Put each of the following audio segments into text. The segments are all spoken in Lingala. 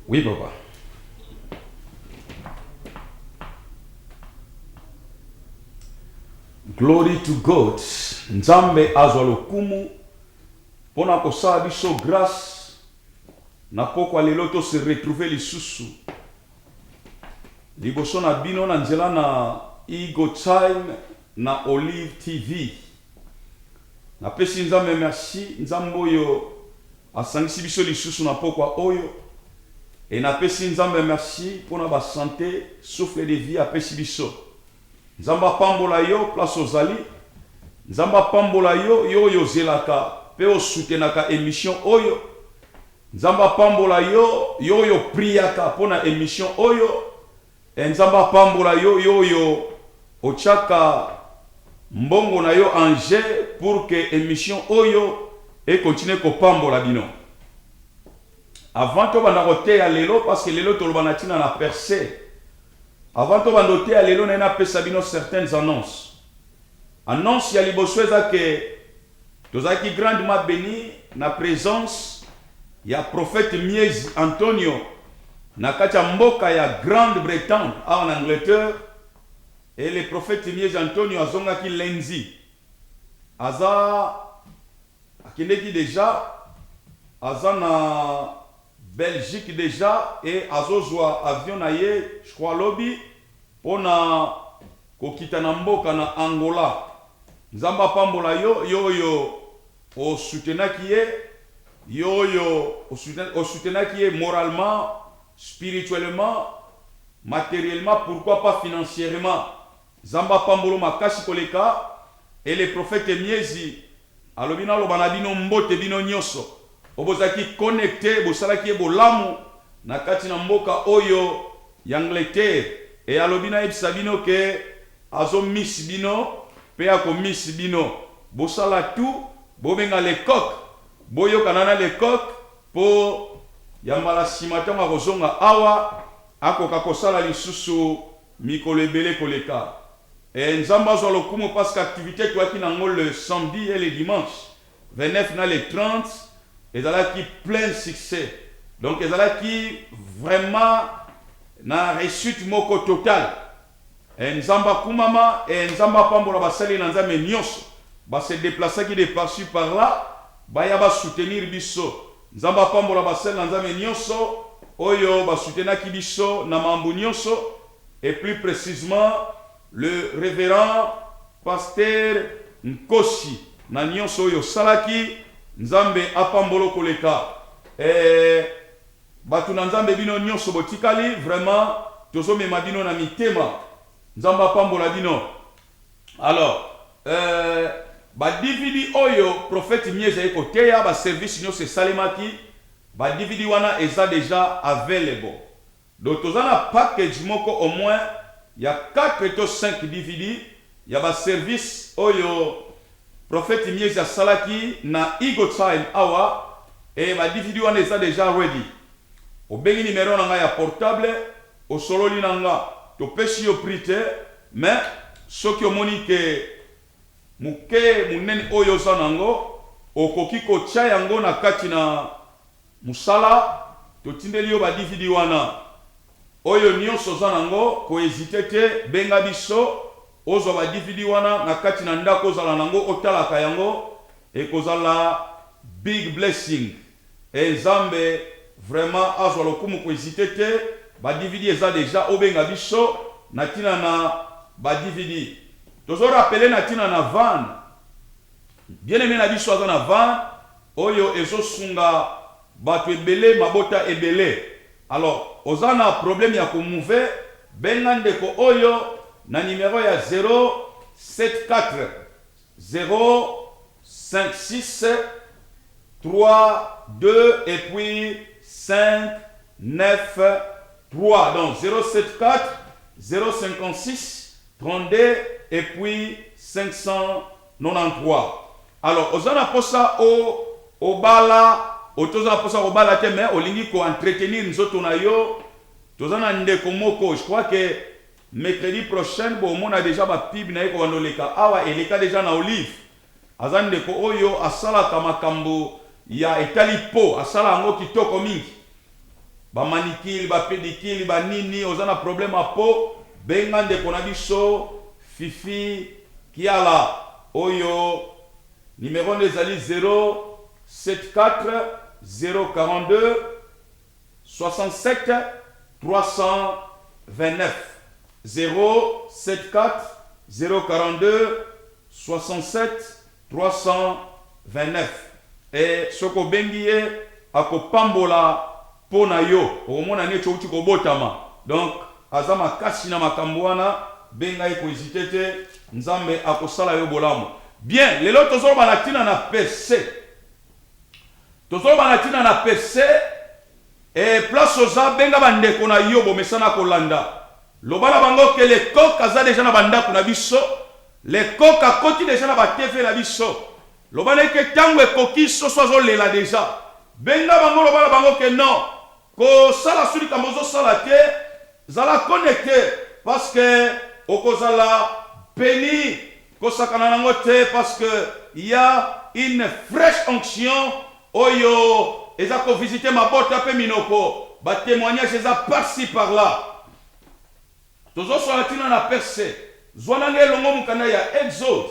Oui, papa. Glory to God. Nzambe azwa lokumu pona kosala biso grâce na pokwa lelo to se retrouver lisusu liboso na bino na nzela na Eagle Time na Olive TV. Napesi nzambe merci, nzambe oyo asangisi biso lisusu na pokwa oyo, et napesi nzambe merci pona ba santé, souffle de vie apesi biso. Nzamba pambola yo place ozali, nzamba pambola yo yo yo zelaka pe osoutenaka émission oyo, nzamba pambola yo yo yo priaka pona émission oyo, et nzamba pambola yo yo yo ochaka mbongo na yo en jeu pour que émission oyo et continue ko pambola bino. Avant to bana koteya lelo parce que lelo to lobana tina na percé. Avant to bandote à lelo na pesa bino certaines annonces. Annonce ya liboso eza que tozaki grandement béni na présence ya prophète Miezi Antonio na kati ya mboka ya Grande-Bretagne en Angleterre, et le prophète Miezi Antonio azongaki lundi. Aza akendeki déjà aza na Belgique déjà, et azozwa avion na ye, je crois lobby pona kokita na mboka na Angola. Nzamba pambola yo yo yo o soutenaki ye, yo yo o soutenaki ye moralement, spirituellement, matériellement, pourquoi pas financièrement. Nzamba pambolo makasi koleka, et le prophète Miezi alobina lobana bino mbote bino nyoso. Obozaki connecté bosalaki bolamu na kati na mboka oyo ya Angleterre, et alobina ebisa bino ke azo miss bino pe ako miss bino bosala tout bobenga le coq boyo kanana le coq po yambala simatanga kozonga awa akoka kosala lisusu mikolo ebele koleka. Et nzamba zo lokumu parce qu'activité toaki nango le samedi et le dimanche 29 na le 30, et là qui plein succès. Donc et là qui vraiment na réussite moko total. Et nzamba kumama et nzamba pambola basali na nzambe nyonso ba se déplacer qui de par-ci par là ba ya ba soutenir biso. Nzamba pambola basali na nzambe nyonso oyo ba soutenir ki biso na mambu nyonso, et plus précisément le révérend pasteur Nkosi na nyonso oyo salaki nzambe apambolo koleka. Batu na nzambe bino nyonso botikali vraiment tozo mema bino na mitema nzamba apambola bino. Alors ba DVD oyo prophète Miezi ekoteya ba service nyonso salemaki, ba DVD wana eza déjà available. Donc toza na package moko au moins ya 4 to 5 DVD ya ba service oyo prophète Miezi asalaki na Eagle Time awa, et ba DVD wana eza déjà ready. Obengi numéro na nga ya portable osololi na nga to pesi yo prite, mais soki omoni ke muke munene oyo za nango okoki kotia yango na kati na musala to tindeli yo ba DVD wana oyo nyonso za nango ko hésiter te benga biso ozwa ba DVD wana na kati na ndako ozala nango otalaka yango ekozala big blessing. Et nzambe vraiment azwa lokumu ko hésiter te, ba DVD eza déjà obenga biso na tina na ba DVD. Tozo rappeler na tina na van. Bien aimé na biso aza na van oyo ezosunga bato ebele mabota ebele. Alors ozana problème ya ko mouver benga ndeko oyo na numéro ya 074 056 3 2 et puis 5 9 3. Donc 074 056 32 et puis 593. Alors ozana posa o bala otoza posa o bala te, mais olingi ko entretenir nzoto na yo tozana ndeko moko. Je crois que mercredi prochain bon on a déjà ba pib na ko bandoleka awa eleka déjà na Olive. Azande ko oyo asala kamakambo ya etali po asala ngo kitoko mingi. bamanikili, bapédikili, banini, ozana problème à peau, benga ndeko na biso, Fifi Kiala, oyo, numéro ezali 074 042 67 329. 074 042 67 329. Et soko bengiye akopambola pona yo okomona neti outi kobotama. Donc azama kasi na makambo wana benga eko hésité te, nzambe akosala yo bolamu. Bien, lelo tozoloba na tina na PC. Tozoloba na tina na PC et place oza benga bandeko na yo bomesana kolanda. Lobala bango ke le coq aza déjà na bandako na biso, le coq a koti déjà na ba TV na biso. Lobala ke tango ekoki soso azolela déjà. Benga bango lobala bango ke non. Ko sala suli kamozo sala te, zala connecté parce que okozala béni ko sakana nango te parce que il y a une fraîche onction oyo eza ko visiter ma bota pe minoko. Ba témoignage eza par-ci par-là. Tozo solatina na percé. Zwanange longo mukanda ya Exode.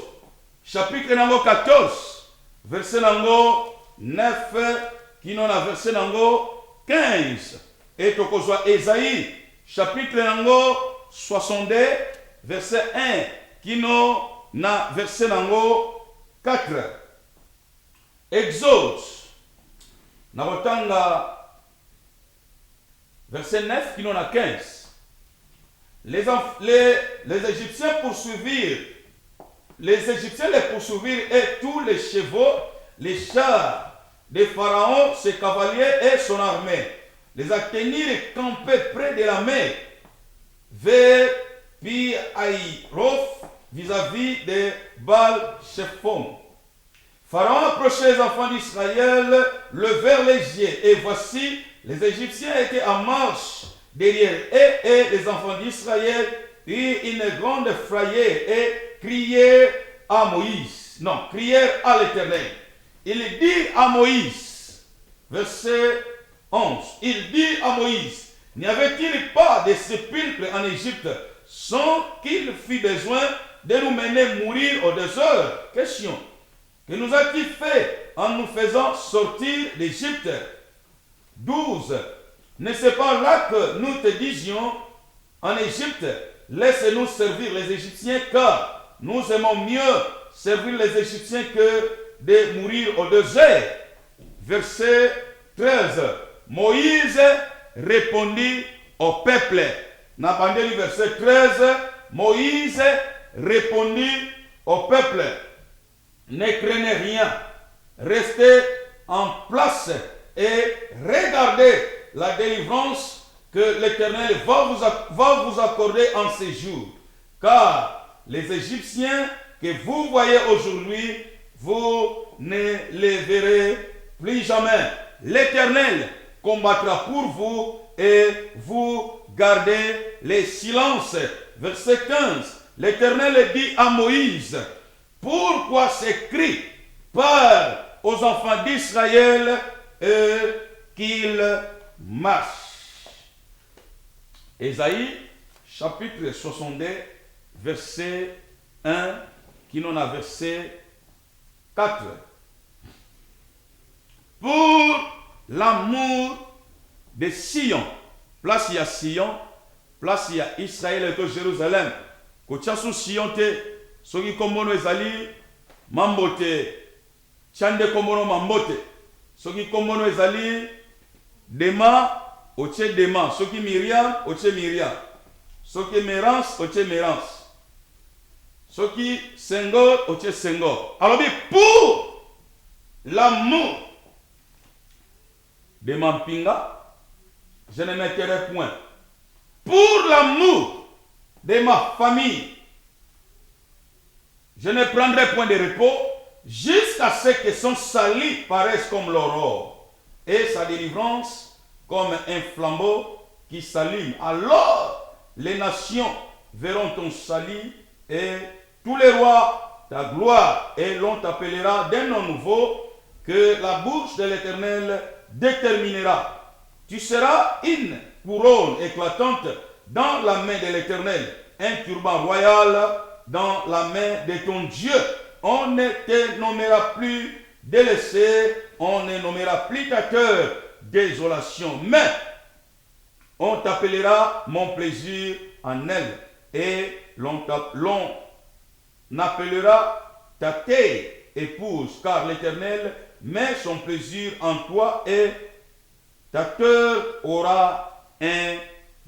Chapitre nango 14. Verset nango 9. Kino na verset nango 15. Et tokozwa Esaïe. Chapitre nango 62. Verset 1. Kino na verset nango 4. Exode. Narotanga. Verset 9. Kino na 15. Les Égyptiens poursuivirent, les Égyptiens les poursuivirent et tous les chevaux, les chars des pharaons, ses cavaliers et son armée, les atteignirent et campaient près de la mer, vers Pi-Haïroth, vis-à-vis de Baal-Shephon. Pharaon approchait les enfants d'Israël, levèrent les yeux, et voici, les Égyptiens étaient en marche derrière eux, et les enfants d'Israël eurent une grande frayeur et crièrent à Moïse. Non, crièrent à l'Éternel. Il dit à Moïse, verset 11, il dit à Moïse, n'y avait-il pas de sépulcre en Égypte sans qu'il fût besoin de nous mener mourir au désert? Question. Que nous a-t-il fait en nous faisant sortir d'Égypte? 12. N'est-ce pas là que nous te disions en Égypte, laisse-nous servir les Égyptiens, car nous aimons mieux servir les Égyptiens que de mourir au désert. Verset 13. Moïse répondit au peuple. N'attendez le verset 13. Moïse répondit au peuple. Ne craignez rien. Restez en place et regardez la délivrance que l'Éternel va vous accorder en ces jours. Car les Égyptiens que vous voyez aujourd'hui, vous ne les verrez plus jamais. L'Éternel combattra pour vous et vous gardez le silence. Verset 15. L'Éternel dit à Moïse, pourquoi ces cris parlent aux enfants d'Israël qu'ils marchent. Ésaïe, chapitre 62, verset 1, qui n'en a verset 4. Pour l'amour de Sion, place il y a Sion, place il y a Israël et Jérusalem. Kotia sous Sion te, soki komono ezali mambote, chande komono mambote, soki komono ezali Dema, oche Dema, soki Myriam, oche Myriam, soki Mérance, oche Mérance, soki Senghor, oche Senghor. Alors pour l'amour de Mampinga, je ne mettrai point. Pour l'amour de ma famille, je ne prendrai point de repos jusqu'à ce que son salut paraisse comme l'aurore et sa délivrance comme un flambeau qui s'allume. Alors les nations verront ton salut et tous les rois ta gloire, et l'on t'appellera d'un nom nouveau que la bouche de l'Éternel déterminera. Tu seras une couronne éclatante dans la main de l'Éternel, un turban royal dans la main de ton Dieu. On ne te nommera plus délaissé, on ne nommera plus ta cœur désolation, mais on t'appellera mon plaisir en elle, et l'on appellera ta terre épouse, car l'Éternel met son plaisir en toi et ta cœur aura un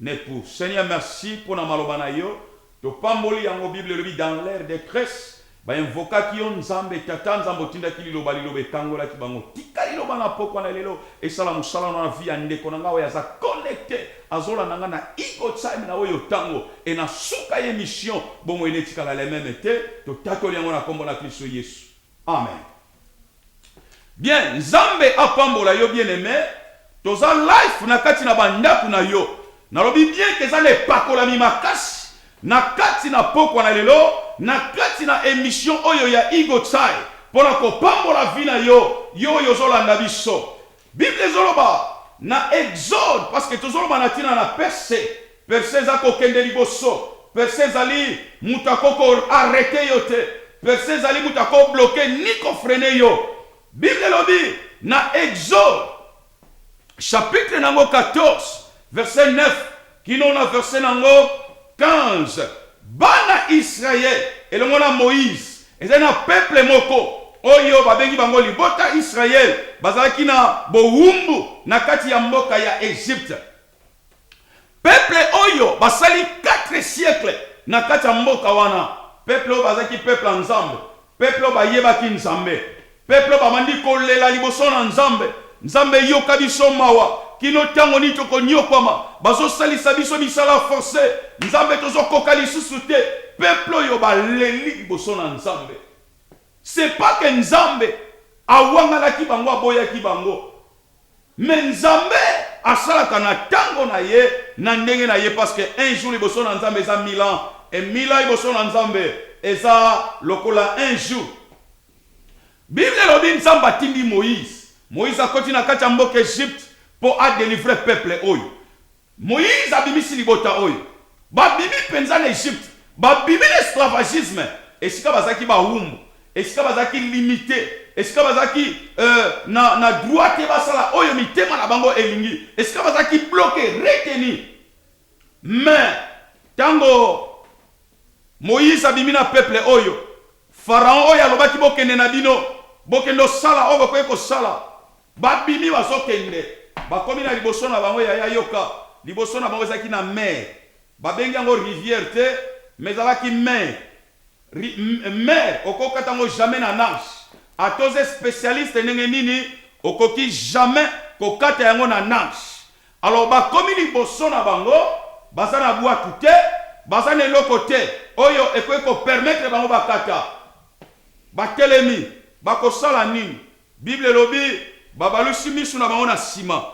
époux. Seigneur, merci pour la malobana yo. To pamboli en Bible le dans l'air de Christ. Ba invoka ki on nzambe tata nzambo tinda ki liloba lilobe kangola ki bango. Tika liloba na poko na lelo et sala musala na vie ande konanga wa za connecté azola nanga na iko time na oyo tango et na suka émission bongo enetika la le même été to tato liango na kombo na Kristo Yesu. Amen. Bien, nzambe apambola yo bien aimé. Toza life na kati na bandaku na yo. Nalobi bien que ça ne pakola mi makasi. Na kati na poko na lelo, na kati na émission oyo ya Igo Tsai. Pona ko pambola vina yo, yo zolanda biso. Bible zoloba na Exode parce que tozoloba na tina na perse za ko kende liboso. Perse zali mutako ko arrêter yo te. Perse zali mutako bloquer ni ko freiner yo. Bible lobi na Exode chapitre nango 14 verset 9 kinona verset nango 15 bana Israël elongo na Moïse eza na peuple moko oyo babengi bango libota Israël bazalaki na bowumbu na kati ya mboka ya Egypte. Peuple oyo basali 4 siècles na kati ya mboka wana. Peuple oyo bazalaki peuple nzambe, peuple oyo bayebaki nzambe, peuple oyo bamandi kolela liboso na nzambe. Nzambe yoka biso mawa kino tango ni toko nyokwama bazo salisa biso bisala forcé nzambe tozo koka lisusu te peuple yo baleli liboso na nzambe. C'est pas que nzambe awangala ki bango aboya ki bango, mais nzambe asalaka na tango na ye na ndenge na ye parce que un jour liboso na nzambe eza 1000 ans et 1000 ans liboso na nzambe eza lokola un jour. Bible lobi nzambe atindi Moïse. Moïse a continué à kati mboka Egypte pour a délivrer peuple oyo. Moïse a bimisi libota oyo. Ba bibi penza na Egypte. Ba bibi l'esclavagisme. Esika bazaki ba humbu. Esika bazaki limité. Esika bazaki na droite basala oyo mitema na bango elingi. Esika bazaki bloqué, retenu. Mais tango Moïse a bimi na peuple oyo. Pharaon oyo alobaki bokende na bino. Bokendo sala oyo ko sala. Babimi bazokende bakomi na liboso na bango ya yoka liboso na bango ezaki na mer babengi yango rivière te mais ezalaki mer okokata yango jamais na nage atoze spécialiste ndenge nini okoki jamais kokata yango na nage. Alors bakomi liboso na bango baza na bwatu te baza na eloko te oyo ekoki kopermettre bango bakata batelemi bakosala nini. Bible lobi babalusi misu na bango na sima.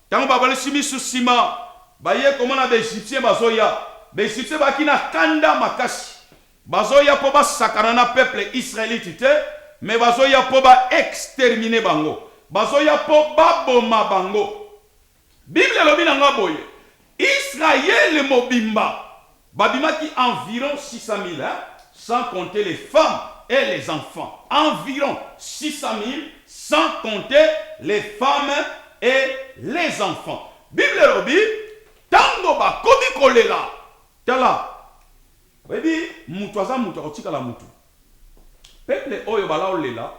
Tango babalusi misu sima baye komona ba Égyptien bazoya. Ba Égyptien baki na kanda makasi. Bazoya po basakana na peuple israélite te, mais bazoya po ba exterminer bango. Bazoya po baboma bango. Bible lobi na ngaboye. Israël mobimba. Babimaki environ 600 000 hein, sans compter les femmes et les enfants. Environ 600 000 sans compter les femmes et les enfants. Bible lobi tango ba komi kolela tala webi mutu aza mutu akotika la mutu peuple oyo bala olela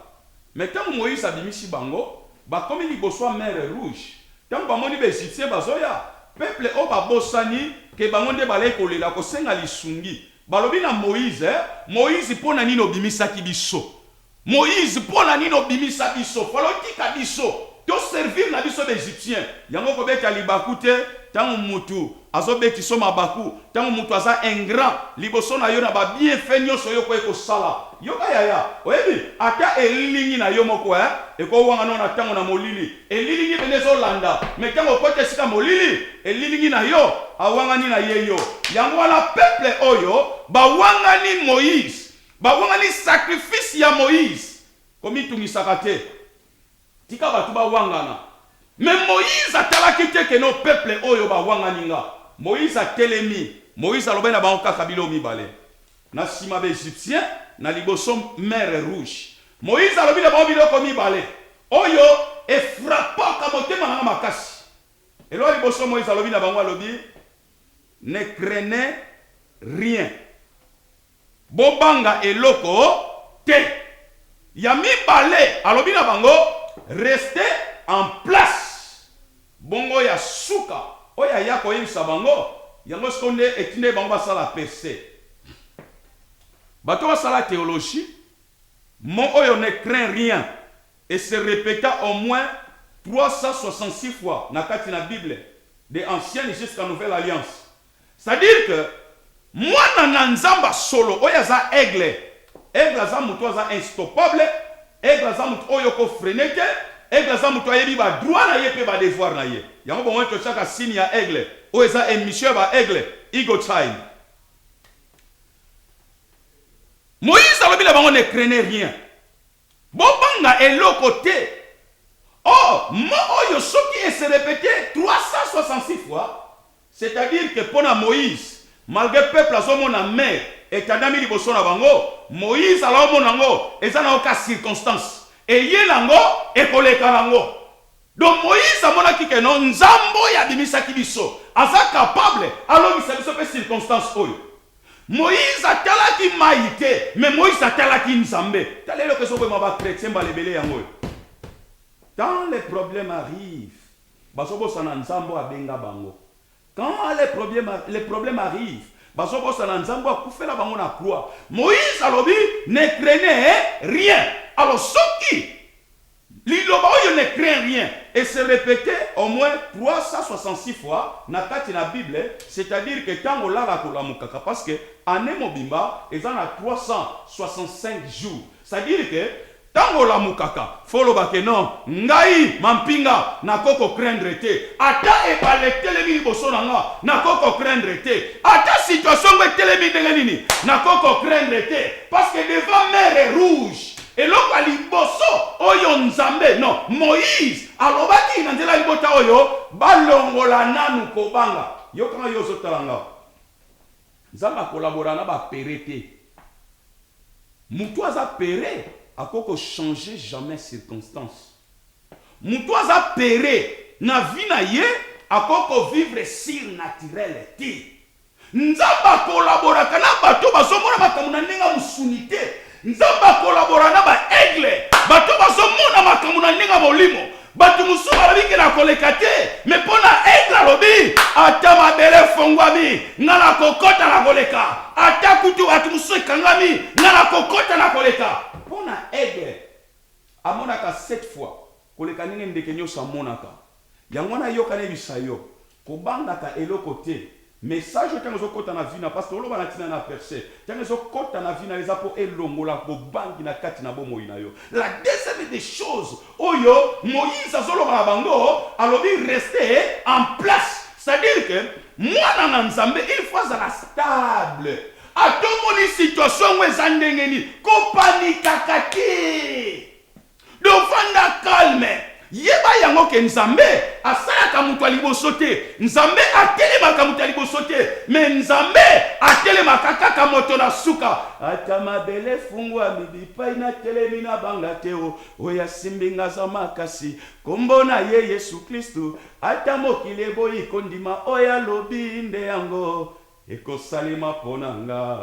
mais tango Moïse abimisi bango ba komi liboso mer rouge tango bamoni ba Égyptien bazoya peuple oyo babosani ke bango nde bala kolela kosenga lisungi balobi na Moïse Moïse pona nino bimisaki biso. Moïse pona nino bimisa biso falotika biso to servir na biso d'Égyptien yango ko beta libaku te tango mutu azobeti so mabaku tango mutu aza ingrat liboso na yo na ba bien fait nyonso yo ko ekosala yo yaya oyebi ata elilingi na yo moko eko wanga no na tango na molili elilingi benezo landa mais tango kote sika molili elilingi na yo awanga ni na yeyo yango wana peuple oyo ba wanga ni Moïse bawanga ni sacrifice ya Moïse komi tungisaka te tika batu bawangana Mais Moïse a talaki te que nos peuples oyo ba wanganinga. Moïse a telemi. Moïse a lobé na ba kaka bilo mibale. Na sima ba égyptien na liboso mer rouge. Moïse a lobé na ba bilo ko mibale. Oyo e frappa ka motema na makasi. Et là liboso Moïse a lobé na bango lobi ne craignez rien. Bobanga eloko te. Ya mibale a lobé na bango restez en place. Bongo ya suka. Oya ya koyebisa bango. Yango skonde etine bango basala percé. Bato basala théologie. Mon oyo ne craint rien. Et se répéta au moins 366 fois dans la Bible, de Ancienne jusqu'à Nouvelle Alliance. C'est-à-dire que moi, nanzamba solo, oya za aigle. Aigle za muto za instoppable. Aigle za muto oyo ko frenete. Aigle za muto yebi ba droit na ye pe ba devoir na ye. Yango bon to chaka signe ya aigle. Oya za émission ba aigle. Eagle time. Moïse a dit que ne craignez rien. Bobanga eloko te. Oh, moi oyo soki se répété 366 fois. C'est-à-dire que pour Moïse, malgré le peuple azomona mer et tandami liboso na bango, Moïse ala omona ngo ezana oka circonstance. Et ye nango e koleka nango. Donc Moïse amona ki ke non nzambo ya bimisaki biso. Aza capable alors biso pe circonstance oyo. Moïse a talaki maïté, mais Moïse a talaki nzambe. Talelo que so ko ma chrétien ba lebele yango. Quand les problèmes arrivent, basobo sana nzambo abenga bango. Quand les problèmes arrivent, basobo sana nzambo akufela bango na croix. Moïse alobi ne craignez rien. Alors soki liloba oyo ne craint rien et se répétait au moins 366 fois na kati na Bible, c'est-à-dire que tango lala kolamukaka parce que année mobimba ezana 365 jours. C'est-à-dire que tango la mukaka folo ke non ngai mampinga na koko craindre te ata e bale telemi boso nanga na koko craindre te ata situation ngwe telemi ndenganini na koko craindre te parce que devant mer rouge et l'autre liboso oyo nzambe non Moïse alobaki na nzela libota oyo balongola nanu kobanga yo kanga yo sotalanga nzamba collabora na ba perete mutu aza pere akoko changer jamais circonstance. Mutoza pere na vie na ye akoko vivre surnaturel ti. Nzamba collabora kana bato bazomona makambo na ndenge musunité. Nzamba collabora na ba aigle. Bato bazomona makambo na ndenge molimo. Bato musuma babike na kolekate. Mais pona aigle lobi ata mabele fongwami ngala kokota na koleka. Ata kutu atu musu kangami ngala kokota na koleka. Pona aigle amonaka 7 fois koleka nini ndeke nyoso amonaka yango na yoka na bisayo kobandaka eloko te message tango zokota na vina parce que oloba na tina na percé tango zokota na vina eza po elongola ko bangi na kati na bomo ina yo. La deuxième des choses oyo Moïse azoloba na bango alobi rester en place, c'est-à-dire que moi na nzambe il faut être stable. Atomoni situation où eza ndengeni ko panika kaki dofanda calme yeba yango ke nzambe asalaka mutu aliboso te nzambe atelemaka mutu aliboso te mais nzambe atelemaka kaka moto na suka ata mabele fungwa bibipai na telemi na banga te oya simbinga za makasi kombo na ye Yesu Kristo ata mokili boyi kondima oya lobi nde yango ekosalema ponanga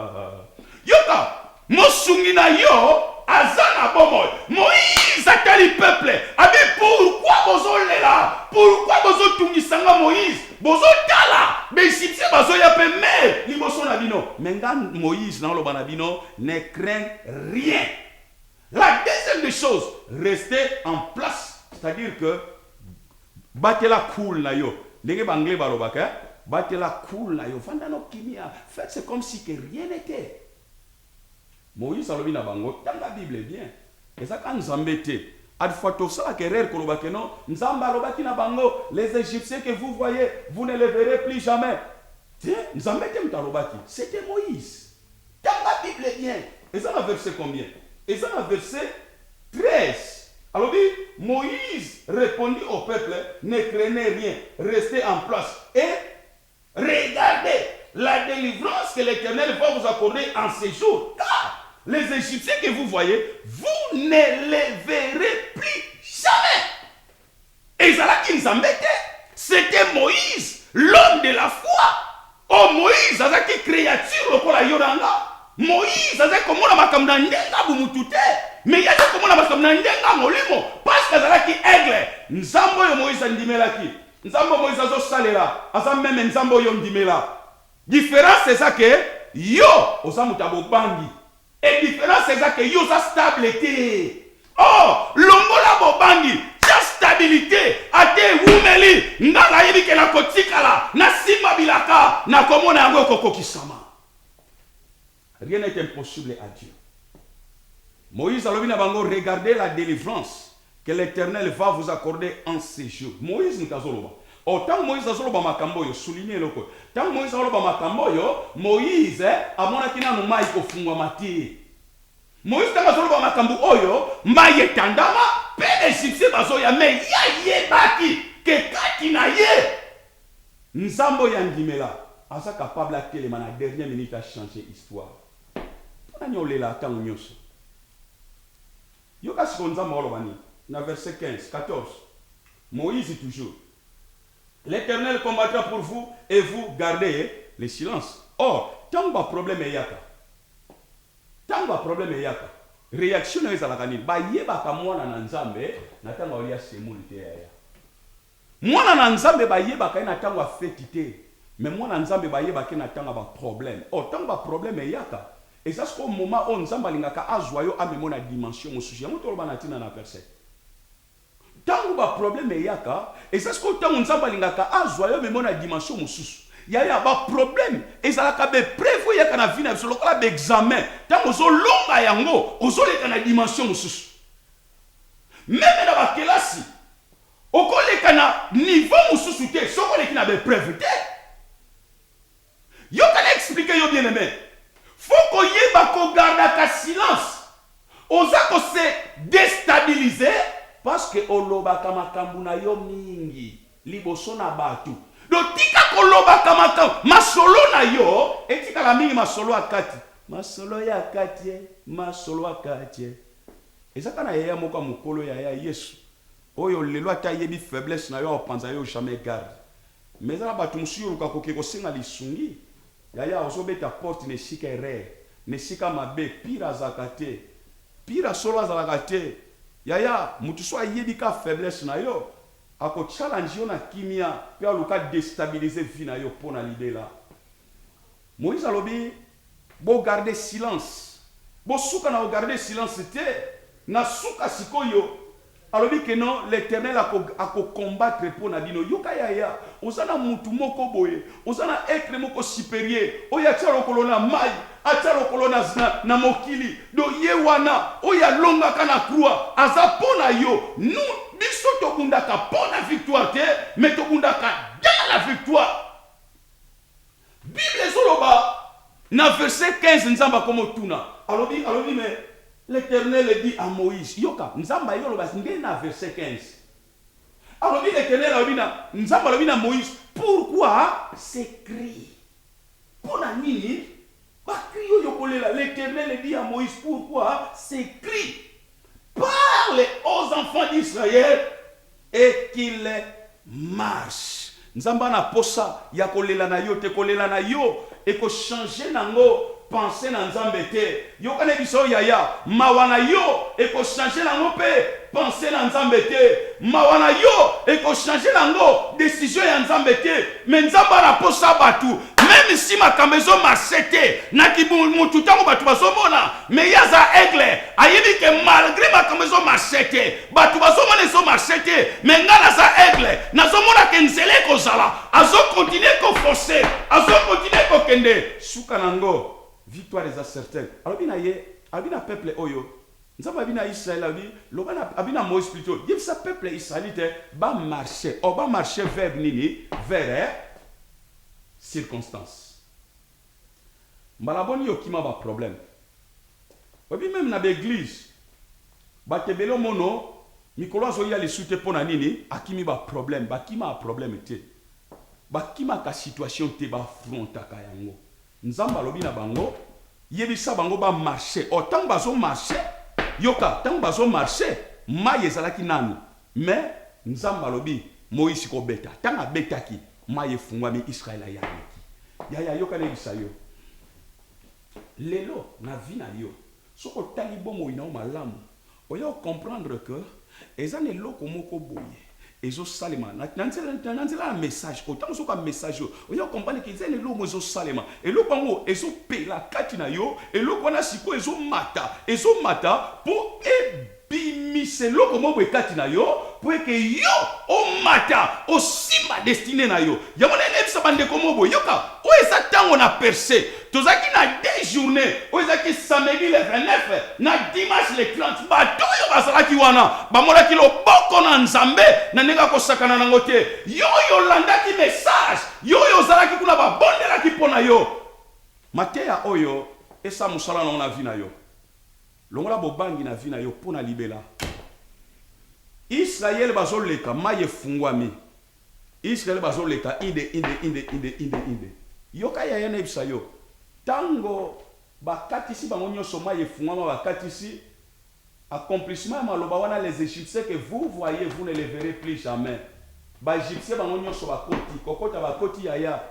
yoka mosungi na yo azana bomo Moïse atali peuple abi pourquoi bozolela pourquoi bozotungisanga Moïse bozotala besipse bazoya pe mer liboso na bino menga Moïse na loba na bino ne craint rien. La deuxième des choses rester en place, c'est-à-dire que batela cool na yo ndenge banglais balobaka batela cool na yo fanda no kimia fait c'est comme si que rien n'était. Moïse alobi na bango dans la Bible bien ezaka nzambe te adfa to sala kerer koloba ke non nzamba alobaki na bango les Égyptiens que vous voyez vous ne les verrez plus jamais. Nzambe te mutalobaki c'était Moïse dans la Bible bien ezana verset combien ezana verset 13 Alors dit, Moïse répondit au peuple, ne craignez rien, restez en place et regardez la délivrance que l'Éternel va vous accorder en ces jours. Car les Égyptiens que vous voyez, vous ne les verrez plus jamais. Et ça qui nous embêtait, c'était Moïse, l'homme de la foi. Oh Moïse, azaki créature lokola yoranga. Moïse azaki komona makambo na ndenga bumutu te. Mais yaza komona makambo na ndenga molimo parce que azalaki aigle. Nzambo yo Moïse andimelaki. Nzambo Moïse azosalela, aza même nzambo yo ndimela. Différence c'est ça que yo oza mutabo bangi. Et différence c'est ça que yo za stabilité. Oh, longola bobangi. Stabilité ate wumeli ngala yibike na kotikala na simba bilaka na komona yango kokokisama. Rien n'est impossible à Dieu. Moïse a dit regardez la délivrance que l'Éternel va vous accorder en ces jours. Moïse n'kazoloba. Autant Moïse a zoloba makambo yo souligner loko. Tant Moïse a zoloba makambo yo, Moïse amona kina no mai ko fungwa mati. Moïse tanga zoloba makambo oyo, mai etandama. Les Égyptiens bazoya mais ya yebaki que kati na ye nzambo ya ndimela asa capable à telema na dernière minute à changer histoire. Pona nyolela tango nyoso. Yoka sikonza molo bani na verset 15 14. Moïse toujours. L'Éternel combattra pour vous et vous gardez le silence. Or, tant ba problème yaka. Tant ba problème yaka. Réaction na ezalaka nini bayebaka mwana na nzambe na ntango olia semuli te yaya mwana na nzambe bayebaka na ntango afeti te mais mwana na nzambe bayebaka na ntango ba problème ntango ba problème eyaka eza siko moment o nzambe alingaka azwa yo amemo na dimension mosusu yango toloba na ntina na verset ntango ba problème eyaka eza siko ntango nzambe alingaka azwa yo amemo na dimension mosusu yaya ba problème ezalaka be prévu yaka na vie na biso lokola be examen tango ozolonga yango ozoleka na dimension mosusu même na bakelasi okoleka na niveau mosusu te soko oleki na be prévu te yokana expliquer yo bien aimé faut koyeba kogardaka silence oza kose déstabiliser parce que olobaka makambo na yo mingi liboso na bato donc tika kolobaka makambo masolo na yo etikala mingi masolo akati masolo ya kati masolo akati ezaka na yaya moko mokolo ya Yesu oyo lelo ata yebi faiblesse na yo opanza yo jamais garde mais za bato musuyo luka kokeko singa lisungi yaya ozobeta porte ne shika erreur ne shika mabe pira zakate pira solo zakate yaya mutu so yebi ka faiblesse na yo ako challenge yo na kimia pe aluka déstabiliser vie na yo pona libela. Moïse alobi bo garder silence bo suka na garder silence te na suka sikoyo alobi que non l'Éternel ako combattre pona bino yoka yaya ozana mutu moko boye ozana être moko supérieur oya tshalo kolona mai atshalo kolona na mokili do ye wana oya longa kana croix aza pona yo nous biso tokundaka pona victoire te mais tokundaka dans la victoire. Bible zoloba na verset 15 nzamba komo tuna alobi mais l'Éternel dit à Moïse yoka nzamba yoloba nge na verset 15 alobi l'Éternel alobi na nzamba alobi na Moïse pourquoi ces cris pona nini bakri yo yokolela l'Éternel dit à Moïse pourquoi ces cris parle aux enfants d'Israël et qu'il marche. Nzamba na posa ya kolela na yo te kolela na yo et ko changer nango penser na nzambe te. Yo kana biso yaya mawana yo et ko changer nango pe penser na nzambe te. Mawana yo et ko changer nango décision ya nzambe te. Mais nzamba na posa batu même si makambezo masete na kibumu tango batu bazomona mais yaza aigle ayebi ke malgré makambezo masete batu bazomona zo masete mais ngala za aigle nazomona ke nzele kozala azo continuer ko forcer azo continuer ko kende suka nango victoire est certaine alors bina ye abina peuple oyo nzamba bina Israël abi lobana abina Moïse plutôt il sa peuple israélite ba marcher vers nini vers circonstances. Malaboni yokima ba problème. Obi même na l'église. Ba tebelo mono mikolo azoya lisu te mpo na nini akimi baproblème bakima problème te bakimaka situation te bafrontaka yango nzambe alobi na bango yebisa bango bamarche ntango bazomarche yoka ntango bazomarche mai ezalaki nanu mais nzambe alobi moïse kobeta ntango abetaki mai efungwami israele ayaleki yaya yoka nayebisa yo lelo na vi na yo soki otali bomoi na yo malamu oya comprendre que eza na eloko moko boye ezosalema na nzela ya message otango soki message oya comprendre que eza na eloko ezosalema eloko yango ezopela kati na yo eloko wana sikoyo ezomata mpo ebimisa eloko moko ekati na yo mpo eke yo omata osimba destine na yo yango na elebisa bandeko moko yoka oyo eza ntango na perse tozalaki na 2 journées oyo ezalaki samedi le 29 na dimanche le 30 bato oyo bazalaki wana bamonaki loboko na nzambe na ndenge akosakana nango te yo oyo olandaki message yo oyo ozalaki kuna babondelaki mpo na yo mateya oyo esa mosala nango na vi na yo longola bobangi na vi na yo mpo na libela israele bazoleka mai efungwami israele bazoleka inde yoka yaya nayebisa yo tango bakatisi bango nyonso mai efungwama bakatisi accomplissement ya maloba wana les égyptiens que vous voyez vous ne les verrez plus jamais baegyptien bango nyonso bakoti kokota bakoti yaya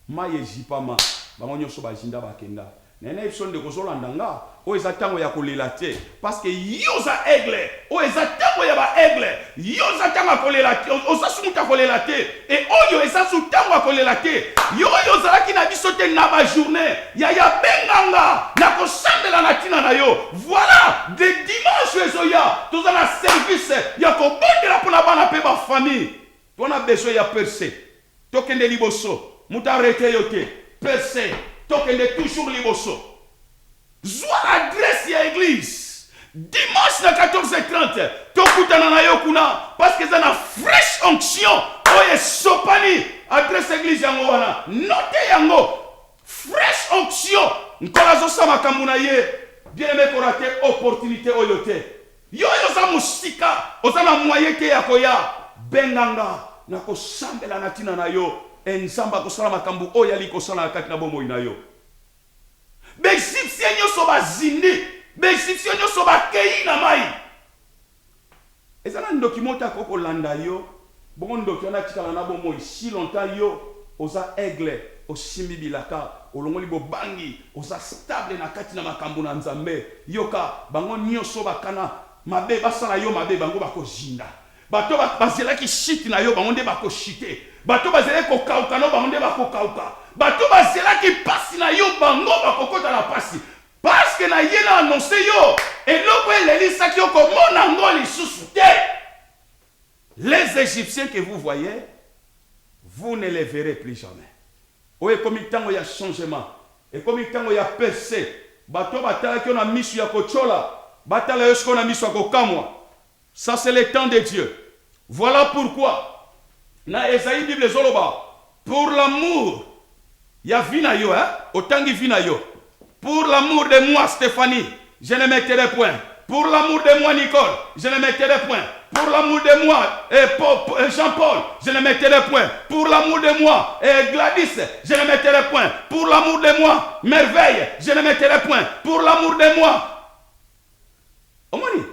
mai ejipama bango nyonso bazinda bakenda nene biso ndeko ozolanda nga oyo eza ntango ya kolela te parce que yo oza aigle oyo eza ntango ya baaigle yo oza ntango ya kolela te oza sumuta kolela te e oyo eza su ntango ya kolela te yo oyo ozalaki na biso te na bajournée ya benganga na kosambela na ntina na yo voilà de dimanche ezoya toza na service ya kobondela mpo na bana mpe bafamille tona besoin ya perse tokende liboso moto arete yo te perse tokende toujours liboso zwa adresse ya église dimanche na 14h30 tokutana na yo kuna parce que eza na fresh onction oyo esopani adresse église yango wana note yango fresh onction nkolo azosala makambo na ye bien aimé korate opportunité oyo te yo oyo oza mosika oza na moyen te ya koya benganga na kosambela na ntina na yo nzambe akosala makambo oyo ali kosala kati na bomoi na yo baegyptien nyonso bazindi baegyptien nyonso bakei na mai eza na ndoki moko akokolanda yo bongo ndoki wana atikala na bomoi si longtemps yo oza aigle osimbi bilaka olongoli bobangi oza stable na kati na makambo na nzambe yoka bango nyonso bakana mabe basala yo mabe bango bakozinda bato bazelaki shiti na yo bango nde bakoshite bato bazelaki kokauka no bango nde bakokauka bato bazelaki pasi na yo bango bakokota na pasi parce que na ye na annonce yo eloko elelisaki yo komona ngo lisusu te les égyptiens que vous voyez vous ne les verrez plus jamais oyo ekomi ntango ya changement ekomi ntango ya perse bato batalaki yo na miso ya kotyola batala yo sikoyo na miso ya kokamwa ça c'est le temps de Dieu voilà pourquoi na Esaïe Bible ezoloba pour l'amour ya vina yo otangi vina yo pour l'amour de moi Stéphanie je ne mettrai point pour l'amour de moi Nicole je ne mettrai point pour l'amour de moi Jean-Paul je ne mettrai point pour l'amour de moi Gladys je ne mettrai point pour l'amour de moi Merveille je ne mettrai point pour l'amour de moi omoni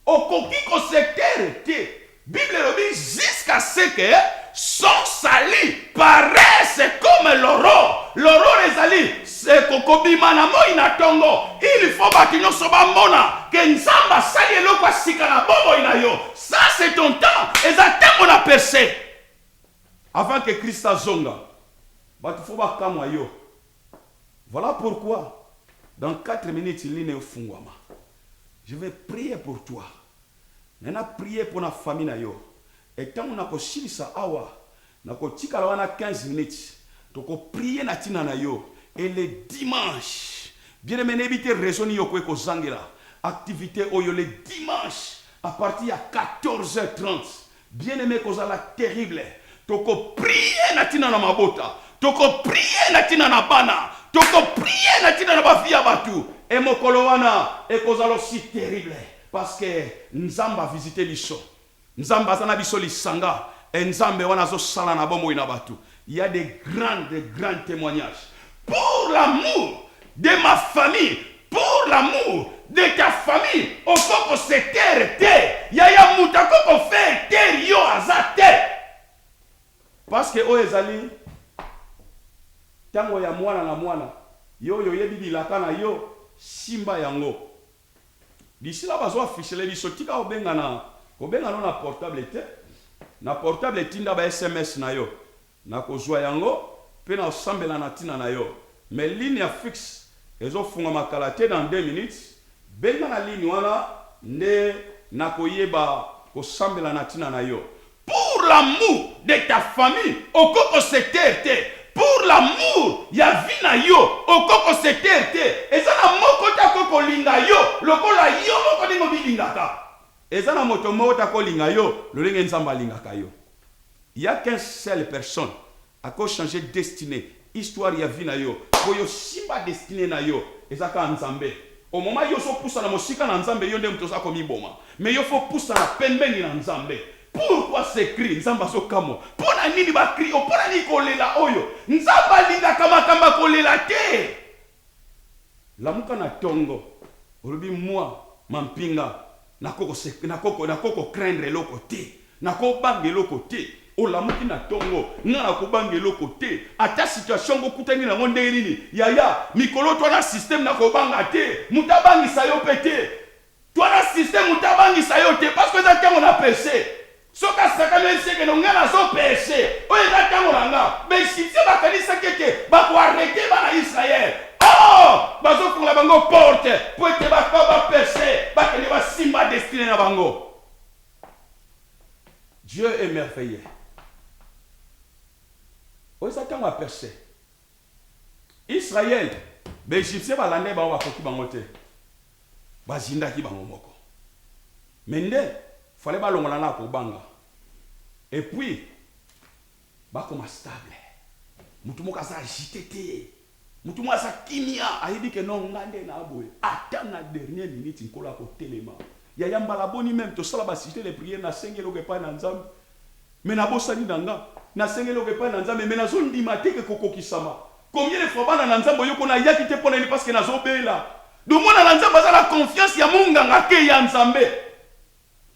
okoki kosektere te Bible lobi jusqu'à ce que son sali paraisse comme l'aurore. L'aurore ezali c'est kokobima na moi na tongo. Il faut bati nyonso bamona que nzamba sali eloko asika na bobo na yo. Ça c'est ton temps. Eza ntango na percé. Avant que Christ azonga. Bati faut bakamwa yo. Voilà pourquoi dans 4 minutes il n'est fungwama. Je vais prier pour toi. Nena prier pour la famille na yo. Et tant on a kosilisa awa, na kotikala wana 15 minutes, toko prier na tina na yo. Et le dimanche, bien aimé n'ébite raisonner yo ko zangela. Activité oyo le dimanche à partir de 14h30. Bien aimé kozala terrible. Toko prier na tina na mabota. Toko prier na tina na bana. Toko prier na tina na bafia batu. Et mokolo wana e kozala aussi terrible. parce que nzamba a visité biso. Nzamba zana biso lisanga. Et nzambe wana zo sala na bombo ina batu. Il y a des grands témoignages. Pour l'amour de ma famille, pour l'amour de ta famille, au koko se terre te. Ya mutako ko fait terre yo azate. Parce que o ezali tango ya mwana na mwana yo yebi bilaka na yo simba yango. D'ici là bazo afficher biso tika obenga na portable te. Na portable tinda ba SMS na yo. Na kozwa yango pe na osambela na tina na yo. Mais ligne ya fixe ezo funga makala te dans 2 minutes. Benga na ligne wana nde na koyeba kosambela na tina na yo. Pour l'amour de ta famille, okoko se terre. Pour l'amour ya vie na yo, okoko se terre. Ezana moko ta koko linga yo, lokola yo moko ningo bilingaka. Ezana moto moko ta ko linga yo, lolenge nzamba lingaka yo. Il y a qu'une seule personne à quoi changer destinée, histoire ya vie na yo, ko yo simba destinée na yo, ezaka nzambe. Au moment yo so poussa na mosika na nzambe yo ndem toza komi boma. Mais yo faut poussa na pembeni na nzambe. Pourquoi ces cris nzamba so kamo? Pona nini ba cri? Pona ni kolela oyo? Nzamba linga kama kolela te. Lamuka na tongo. Olobi moi mampinga nakoko craindre loko te. Nako bange loko te. Olamuki na tongo na ko bange loko te. Ata situation go kutani na ngonde nini? Yaya mikolo to na système na ko banga te. Mutabangi sayo pete. Toi na système mutabangi sayo te parce que ça temps on a péché. Soka sakana seke no ngana so péché. Oye na tango nga. Mais si tu ba kanisa keke ba ko arrêter ba na Israël. Oh! Bazo fungula bango porte. Pour te ba péché. Ba kene ba simba destiné na bango. Dieu est merveilleux. Oye sa tango a péché. Israël, ba Égyptien ba landé ba koki bango te. Ba zinda ki bango moko. Mende fallait pas longola na ko banga. Et puis ba comme stable. Mutu moka sa agité te. Mutu moka sa kimia ayebi que non ngande na boye. Attends la dernière minute nkola ko telema. Ya yamba la boni même to sala ba citer les prières na sengelo ke pa na nzambe. Mais na bosani danga na sengelo ke pa na nzambe mais na zone dimate ke kokokisama. Combien de fois bana na nzambe yoko na yaki te pona ni parce que na zobela. Do mona na nzambe za la confiance ya munga ngake ya nzambe.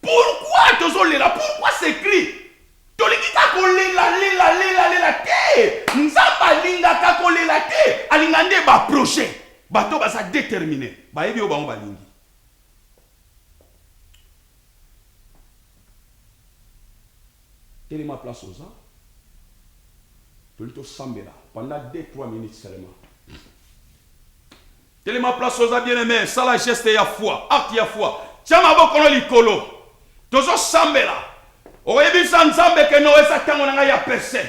Pourquoi tozolela? Pourquoi ces cris? Tolikita kolela te. Nzamba linga ka kolela te. Alingande ba projet. Bato ba sa déterminé. Ba yebi o ba on ba lingi. Quelle est ma place aux ans? Tolito sambela pendant 2-3 minutes seulement. Quelle est ma place aux ans bien-aimés? Ça la geste ya foi, acte ya foi. Chama bokono likolo. Tozo sambela. Oyebisa nzambe ke no esa tango nanga ya pese.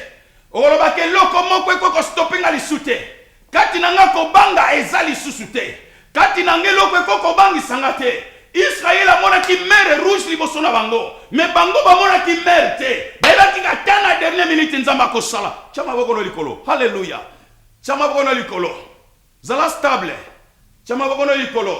Oloba ke loko moko ko stopinga lisute. Kati nanga ko banga ezali susute. Kati nanga loko ko bangi sangate. Israël a mona ki mer rouge liboso na bango. Mais bango ba mona ki mer te. Bela ki katana dernière minute nzamba ko sala. Chama bokono likolo. Hallelujah. Chama bokono likolo. Zala stable. Chama bokono likolo.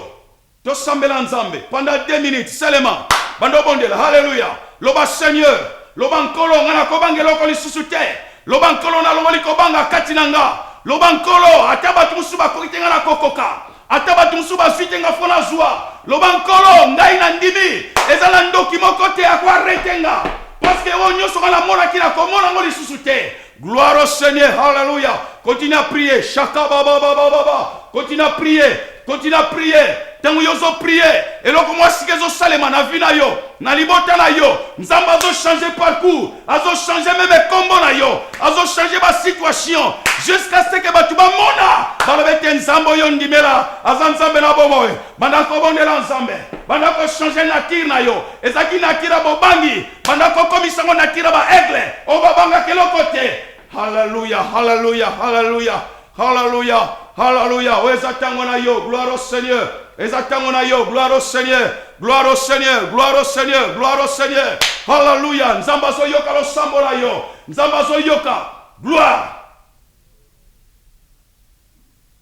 To sambela nzambe pendant 2 minutes seulement. Bando bondela, hallelujah. Loba Seigneur, loba nkolo ngana kobange loko lisusu te. Loba nkolo na longoli kobanga kati nanga. Loba nkolo ataba tumusuba kokitenga na kokoka. Ataba tumusuba switenga fona zwa. Loba nkolo ngai na ndimi. Ezala ndoki moko te akwa retenga. Parce que onyo soka la mona kina komona ngoli lisusu te. Gloire au Seigneur, hallelujah. Continue à prier. Shaka baba baba baba. Continue à prier. Continue à prier. Tango yozo prier. Et loko moi sikezo salema na vie na yo. Na libota na yo. Nzamba azo changer parcours. Azo changer même combo na yo. Azo changer ba situation. Jusqu'à ce que batu ba mona. Balobete nzambo yo ndimela. Azanzambe na bomoe. Banda ko bondela nzambe. Banda ko changer nature na yo. Ezaki nakira bobangi. Banda ko komisango nakira ba aigle. O babanga keloko te. Hallelujah, hallelujah, hallelujah. Hallelujah, hallelujah. Oezatango na yo. Gloire au Seigneur. Exactement na yo, gloire au Seigneur, gloire au Seigneur, gloire au Seigneur, gloire au Seigneur. Hallelujah. Nzamba zo yoka lo sambo na yo. Nzamba zo yoka. Gloire.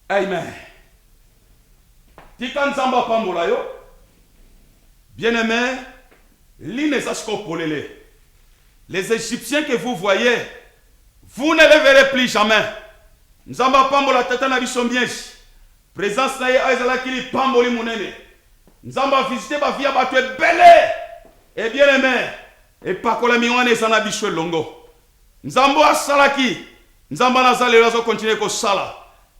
Amen. Tika nzamba pambola yo. Bien-aimés, les Égyptiens que vous voyez, vous ne les verrez plus jamais. Nzamba pambola tata na biso miesi. Présence na ye aizala kili pamboli munene. Nzamba visiter ba via batwe belé. Et bien-aimé, et pakola miwane sana biso longo. Nzambo asalaki. Nzamba nazale razo continuer ko sala.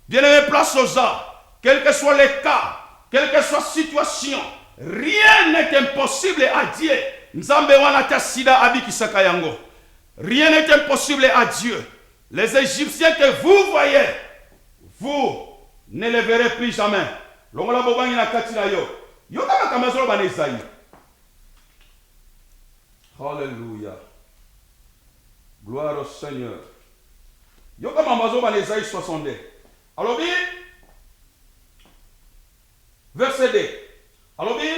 Bien-aimé, place aux arts. Quel que soit les cas, quelle que soit la situation, rien n'est impossible à Dieu. Nzambe wana ta sida abiki sakayango. Rien n'est impossible à Dieu. Les Égyptiens que vous voyez, vous ne les verrez plus jamais. Longola bobangi na katila yo. Yo kama kamazolo bana Isaïe. Alléluia. Gloire au Seigneur. Yo kama mazolo bana Isaïe 62. Alors bien, verset 2. Alors bien,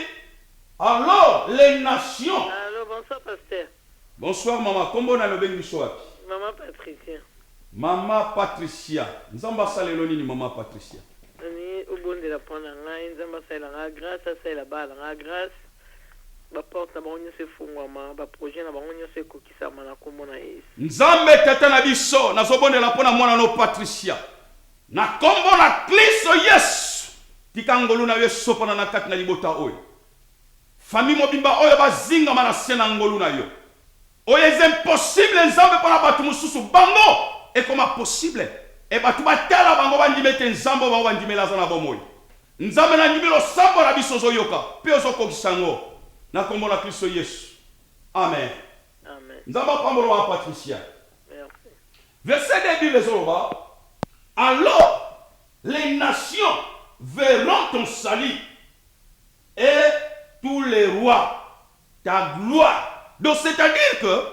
alors les nations. Alors bonsoir pasteur. Bonsoir maman. Comment on a le béni soir? Maman Patricia. Maman Patricia. Nzamba saleloni ni maman Patricia. Ani ubonde la pona ngai nzamba sala nga grâce sala bala nga grâce. Ba porte na bango se fungwama ba projet na bango se kokisama na kombo na Yesu. Nzambe tata na biso nazobondela pona mwana no Patricia. Na kombo na Kristo Yesu. Tikangolu na yo sopana na kati na libota oyo. Famille mobimba oyo bazinga mana sena ngolu na yo. Oyo est impossible nzambe pona batu mususu bango. Et comment possible? Et batu batala bango bandimete nzambo bango bandimela zana bomoyi. Nzambe na ndimelo sambo na biso zo yoka. Pe ozo kokisango. Na kombo na Kristo Yesu. Amen. Amen. Nzamba pambolo wa Patricia. Merci. Verset 2 les Oroba. Alors les nations verront ton salut et tous les rois ta gloire. Donc c'est-à-dire que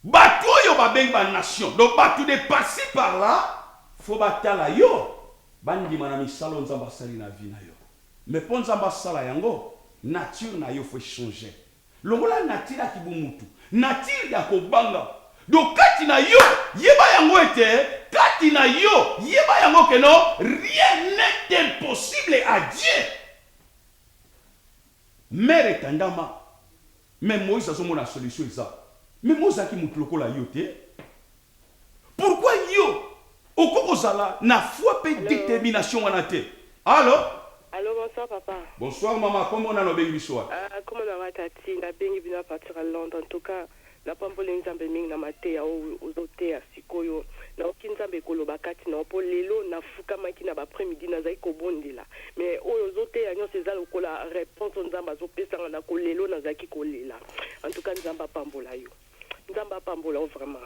batu yo ba beng ba nation. Donc batu de passer par là, faut batala yo. Bandima na misalo nzamba sali na vie na yo. Mais pour nzamba sala yango, nature na yo faut changer. Longola nature ki bumutu. Nature ya kobanga. Donc kati na yo, yeba yango ete, kati na yo, yeba yango que non, rien n'est impossible à Dieu. Mère etandama. Mais Moïse a son la solution ça. Mais Moïse a qui mutloko la yote. Pourquoi yo? Okokozala na foi pe détermination anate. Alors? Allô, bonsoir papa. Bonsoir maman, comment on a le bengi soir? Comment on a tati, na bengi bina partir à Londres. En tout cas, na pambole nzambe mingi na mateya ozote ya sikoyo. Na okinzambe koloba kati na po lelo na fuka maki na ba après-midi na zai ko bondela. Mais ozote ya nyo seza lokola réponse nzamba zo pesanga na ko lelo na zaki ko lela. En tout cas nzamba pambola yo. Nzamba pambola vraiment.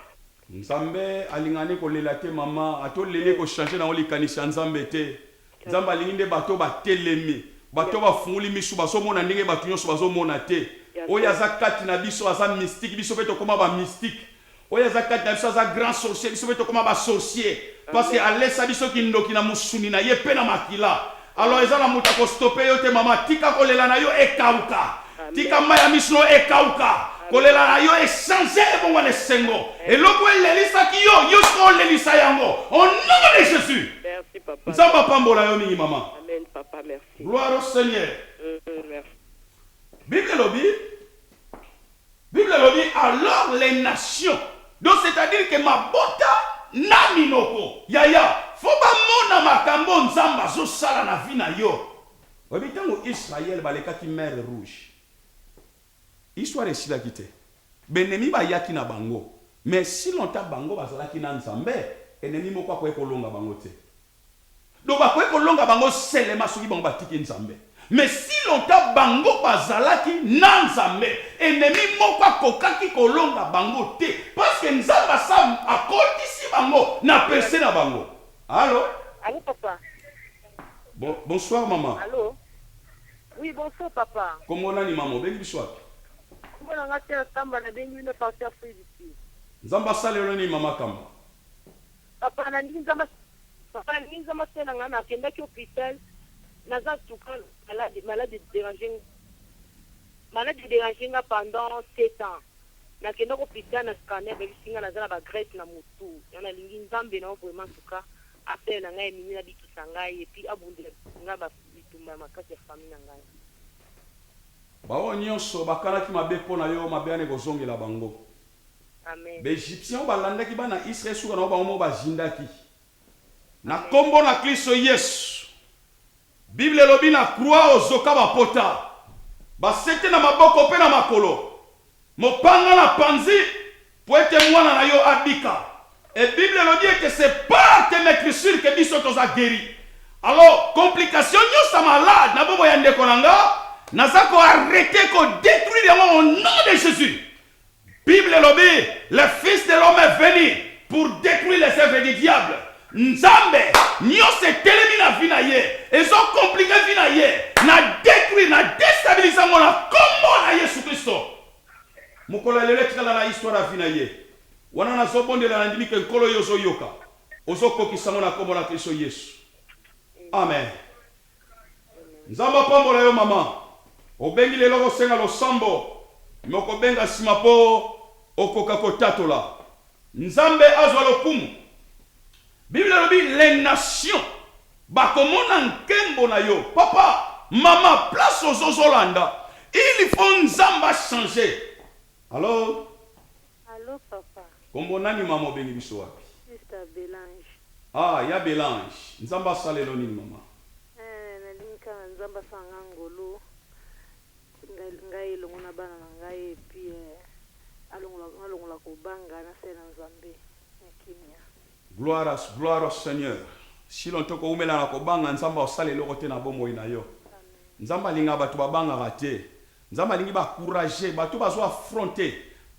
Nzambe alingane ko lela te mama, ato lele ko changer na oli kanisa nzambe te. Nzamba alinginde bato ba telemi. Bato ba funguli misu baso mona ndenge bato nyonso bazo mona te. Oya za kati na biso aza mystique, biso peto koma ba mystique. Oya za kati na biso aza grand sorcier, biso peto koma ba sorcier. Parce que alesa biso kindoki na musuni na ye pe na makila. Alors eza na muta ko stopper yo te mama, tika ko lela na yo ekauka. Tika maya misu no ekauka. Kolela na yo changer bongo le sengo. Et loko elelisa ki yo sko lelisa yango. Au nom de Jésus. Merci papa. Nzamba pambola yo mingi maman. Amen papa, merci. Gloire au Seigneur. Merci. Bible lobby, alors les nations. Donc c'est-à-dire que ma bota na minoko. Yaya, faut pas mona makambo nzamba zo sala na vie na yo. Obitango Israël baleka ki mer rouge. Histoire est la quitté. Benemi ba yaki na bango. Mais si longtemps bango bazala ki na nzambe, ennemi moko ko ekolonga bango te. Donc ba ko ekolonga bango selema soki bango batiki nzambe. Mais si longtemps bango bazalaki na nzambe, ennemi moko akokaki kolonga bango te parce que nzamba sa akotisi bango na pese na bango. Allô? Allô papa. Bonsoir maman. Allô? Oui, bonsoir papa. Comment on a ni maman? Bengi biswat. Comment on a fait la tamba na bengi une partie afrique ici. Nzamba salelo ni mama kamba. Papa na nzamba papa na nzamba sena ngana kenda ki hôpital. Naza tuka malade dérangé pendant 7 ans. Na kenda ko hôpital na scanner be singa na zana ba graisse na mutu. Yana lingi nzambe na vraiment tuka appel na ngai mimi na bitu sangai et puis abundela nga ba bitumba makasi ya famille na ngai. bao nyonso bakalaki mabe pona yo mabe ane kozongela bango. Amen. Égyptiens balandaki bana Israël suka na bango bazindaki. Na kombo na Kristo Yesu. Bible lobi na croix ozoka bapota. Basete na maboko pe na makolo. Mopanga na panzi po ete mwana na yo abika. Et Bible lobi que c'est pas que l'écriture que biso toza guéri. Alors complication nyosa malade na bobo ya ndeko nanga nazako arrêter ko détruire au nom de Jésus. Bible lobi le fils de l'homme est venu pour détruire les œuvres du diable. Nzambe nyose telemi na vie na ye ezo compliqué vie na ye na détruire na déstabiliser mona kombo na Yesu Kristo. Mukolo lele tikala na histoire ya vie na ye. Wana nazobondela na ndimi ke nkolo yozo yoka. Ozo kokisa mona kombo na Kristo Yesu. Amen. Nzamba pambola yo mama. Obengi lelo ko senga lo sambo. Moko benga simapo okoka kotatola. Nzambe azwa lokumu. Bible lobi les nations bakomona nkembo na yo. Papa, maman, place aux Zolanda. Il faut nzamba changer. Alors? Allô papa. Kombo nani mama obengi biso wapi? Sister Belange. Ah, ya Belange. Nzamba salelo nini mama? Nalinka nzamba sanga ngolo. Ngai longona bana na ngai puis alongola ko banga na sena nzambe. Kimia. Gloire au Seigneur. Si l'on ko umela na ko banga nzamba osalelo kote na bomo ina yo. Nzamba linga batu babanga rate. Nzamba lingi ba courager, batu bazo affronter.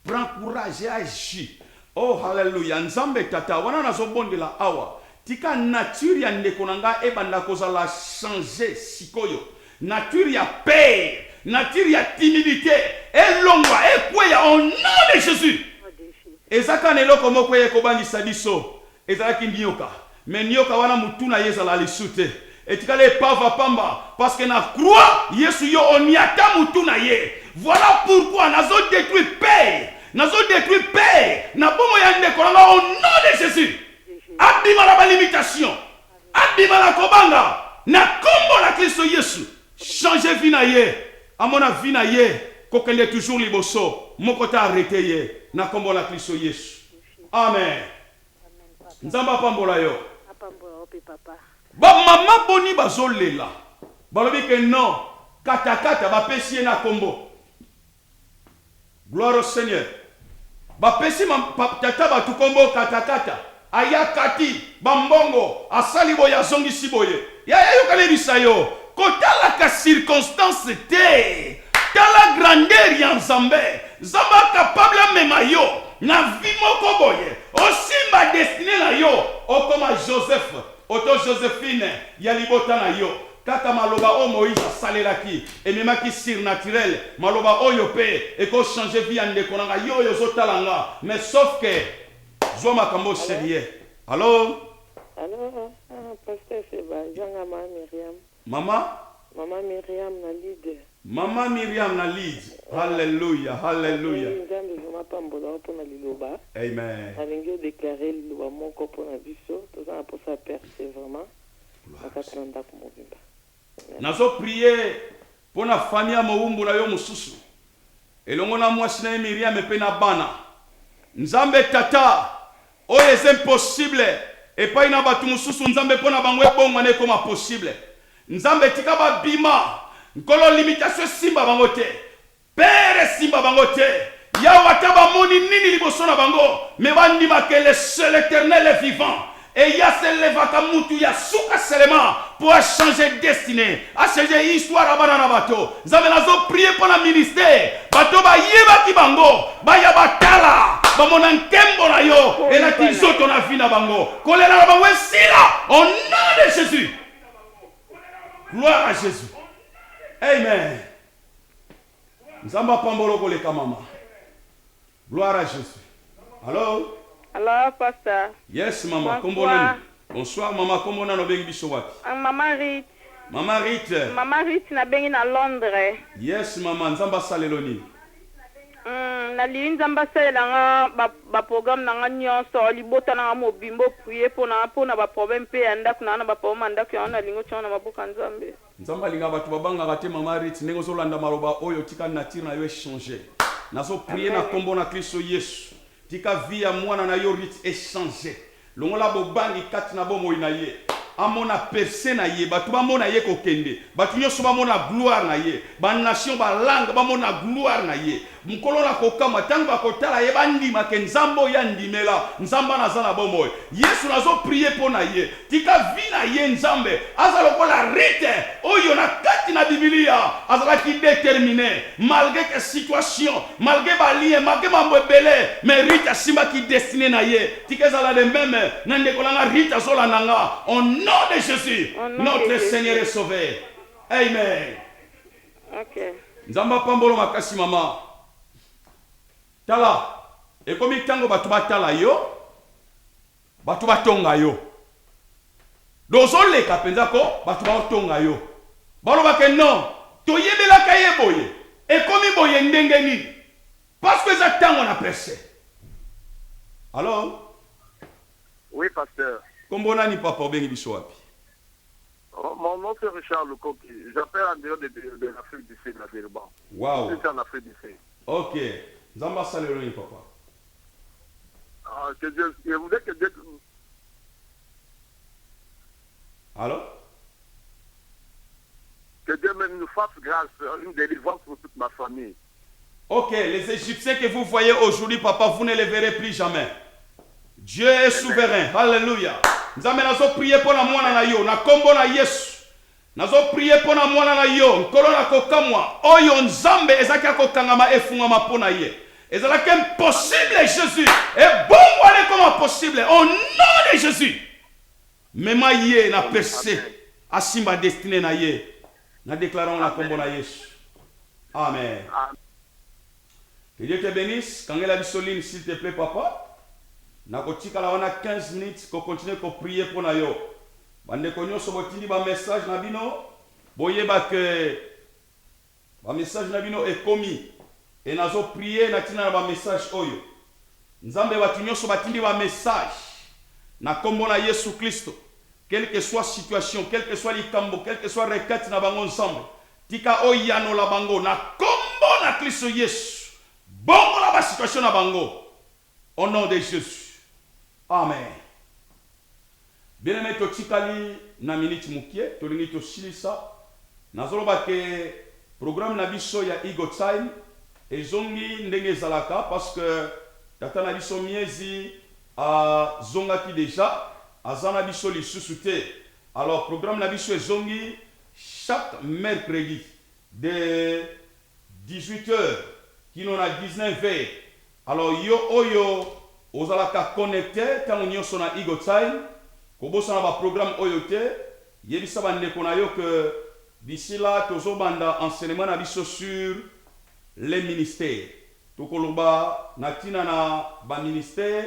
Prends courage et agis. Oh hallelujah. Nzambe tata wana nazobondela awa. Tika nature ya ndeko nanga ebanda kozala changer sikoyo. Nature ya paix, nature ya timidité, elongwa ekweya au nom de Jésus. Ezaka neloko moko ye kobangisa biso. Ezalaki nyoka. Mais nyoka wana mutuna yezala lisute. Etikale pava pamba parce que na croix Yesu yo oniata mutuna ye. Voilà pourquoi nazo détruit paix. Nazo détruit paix. Na bomo ya ndeko nanga au nom de Jésus. Abima la limitation. Abima la kobanga. Na kombo la Kristo Yesu. Changer vie na ye. Amona vie na ye. Kokende toujours liboso. Mokota arrêté ye. Na kombo la Kristo Yesu. Amen. Nzamba pambola yo. Apambola ope papa. Ba mama boni bazolela. Balobi que non. Katakata ba pesi na kombo. Gloire au Seigneur. Ba pesi tata ba tukombo katakata. Ayakati bambongo asali boya zongi siboye. Ya yo kale bisayo. Kotala ka circonstance te. Tala grandeur ya Nzambe. Zamba capable mema yo. Na vie moko boye. Osimba destiné na yo. Okoma Joseph. Oto Josephine. Ya libota na yo. Kaka maloba o Moïse salelaki. Ememaki surnaturel. Maloba oyo pe. Eko changer vie ya ndeko nanga yo yo zotalanga. Mais sauf que Zwa makambo sérieux. Allô? Allô? Pasteur Seba. Janga ma Myriam. Maman? Maman Myriam na lead. Maman Myriam na lead. Hallelujah, hallelujah. Nzambe zoma pambola po na liloba. Amen. Alingi déclarer liloba moko po na biso. Toza po sa percer vraiment. Akatana ndako mobimba. Nazo prier pour na famille moumbu na yo mususu. Elongo na mwasi na Myriam pe na bana. Nzambe tata. Oye c'est impossible. Et pas ina batu mususu nzambe pona bango ebongo ne koma possible. Nzambe tika ba bima. Nkolo limitation simba bango te. Père simba bango te. Ya wataba moni nini liboso na bango. Me bandima que le seul éternel est vivant. Et ya se levaka mutu ya suka selema pour changer destinée, à changer histoire à banana bato. Nzambe nazo prier pour la ministère. Bato ba yeba ki bango, ba ya batala, ba mona nkembo na yo, et la tizoto na vie na bango. Kolela na bango sila au nom de Jésus. Gloire à Jésus. Amen. Nzamba pambolo koleka mama. Gloire à Jésus. Allô? Alors, pasteur. Yes, maman. Bonsoir. Bonsoir, maman. Comment on a bengi biso wapi? Maman Rit. Maman Rit. Maman Rit na bengi na Londres. Yes, maman. Nzamba saleloni. Na li nzamba salela nga ba programme na nga nyonso libota na mobimbo prier pona ba problème pe ya ndako na ba problème ndako ya na lingo tshona maboka Nzambe. nzambe alinga bato babangaka te mama rit ndenge ozolanda maloba oyo tika nature na yo échanger nazo prier na kombo na Kristo Yesu tika vie ya mwana na yo rit échanger longola bobangi kati na bomoi na ye amona percé na ye bato bamona ye kokende bato nyonso bamona gloire na ye banation balanga bamona gloire na ye mukolo na kokama ntango bakotala ye bandima ke nzambo ya ndimela nzamba naza na bomoi yesu nazo prier mpo na ye tika vi na ye nzambe aza lokola rite oyo na kati na bibilia azalaki déterminé malgré que situation malgré balie malgré mambo ebele mais rite asimbaki destiné na ye tika ezala de meme na ndeko nanga rite azolanda nga au nom de Jésus notre Seigneur est sauvé. Amen. Ok. Nzamba pambolo makasi mama tala ekomi tango bato batala yo bato batonga yo dozoleka penza ko bato batonga yo balobaka non toyebelaka ye boye ekomi boye ndenge nini parce que eza tango na percé. Alors oui pasteur. Kombo nani papa obengi biso wapi? Mon nom c'est Richard Lukoki. J'appelle en dehors de l'Afrique du Sud, la Durban. Wow. Je suis en Afrique du Sud. Ok. Nzamba saleloni papa. Que Dieu, je voudrais que Dieu... Alors? Que Dieu même nous fasse grâce, une délivrance pour toute ma famille. Ok, les Égyptiens que vous voyez aujourd'hui, papa, vous ne les verrez plus jamais. Dieu est souverain. Alléluia. Nzambe nazo prier pour na mwana na yo, na kombo na Yesu. Nazo prier pour na mwana na yo, nkolo na kokamwa. Oyo nzambe ezaki akokangama efungama po na ye. Ezalaki impossible Jésus. Et bon wale comme possible au nom de Jésus. Mema ye na percé asimba destiné na ye. Na déclarons la kombo na Yesu. Amen. Que Dieu te bénisse. Kangela bisoline s'il te plaît papa. Nakotikala wana 15 minutes ko continuer ko prier pour na yo. Bande ko nyonso botindi ba message na bino boyeba ke ba message na bino ekomi et nazo prier na tina na ba message oyo. Nzambe batu nyonso batindi ba message na kombo na Yesu Kristo. Quelle que soit situation, quel que soit likambo, quel que soit requête na bango ensemble. Tika oyano la bango na kombo na Kristo Yesu. Bongo la ba situation na bango. Au nom de Jésus. Amen. Bien-aimé totikali na minute mukie, tolingi tosilisa. Nazoloba ke programme na biso ya Ego Time ezongi ndenge zalaka parce que tata na biso miezi a zongaki déjà azana biso lisusu te. Alors programme na biso ezongi chaque mercredi de 18h kino na 19h. Alors yo oyo ozalaka connecté tango nyonso na Ego Time kobosa na ba programme oyo te yebisa bandeko na yo que d'ici là tozobanda enseignement na biso sur les ministères tokoloba na tina na ba ministère